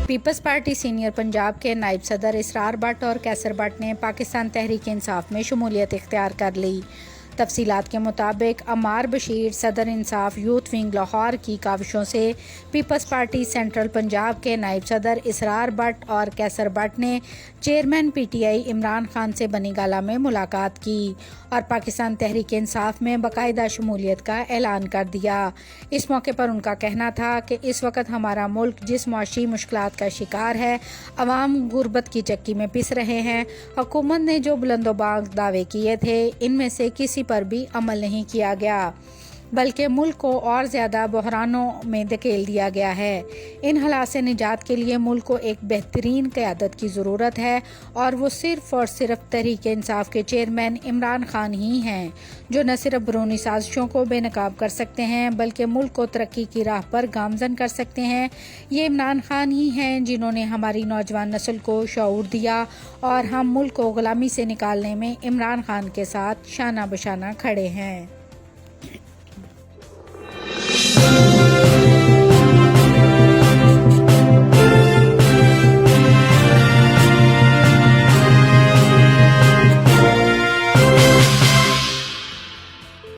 Peoples party senior Punjab کے نائب صدر اسرار بٹ اور کیسر بٹ نے پاکستان تحریک انصاف میں شمولیت اختیار کر لی۔ تفصیلات کے مطابق عمار بشیر صدر انصاف یوتھ ونگ لاہور کی کاوشوں سے پیپلز پارٹی سینٹرل پنجاب کے نائب صدر اسرار بٹ اور کیسر بٹ نے chairman P T I Imran Khan سے بنی گالہ میں ملاقات کی اور پاکستان تحریک انصاف میں باقاعدہ شمولیت کا اعلان کر دیا۔ اس موقع پر ان کا کہنا تھا کہ اس وقت ہمارا ملک جس معاشی مشکلات کا شکار ہے، عوام غربت کی چکی میں پس رہے ہیں، حکومت نے جو بلند و بانگ دعوے کیے تھے ان میں سے کسی پر بھی عمل نہیں کیا گیا، بلکہ ملک کو اور زیادہ بحرانوں میں دھکیل دیا گیا ہے۔ ان حالات سے نجات کے لیے ملک کو ایک بہترین قیادت کی ضرورت ہے اور وہ صرف اور صرف تحریک انصاف کے چیئرمین عمران خان ہی ہیں جو نہ صرف بیرونی سازشوں کو بے نقاب کر سکتے ہیں بلکہ ملک کو ترقی کی راہ پر گامزن کر سکتے ہیں۔ یہ عمران خان ہی ہیں جنہوں نے ہماری نوجوان نسل کو شعور دیا اور ہم ملک کو غلامی سے نکالنے میں عمران خان کے ساتھ شانہ بشانہ کھڑے ہیں۔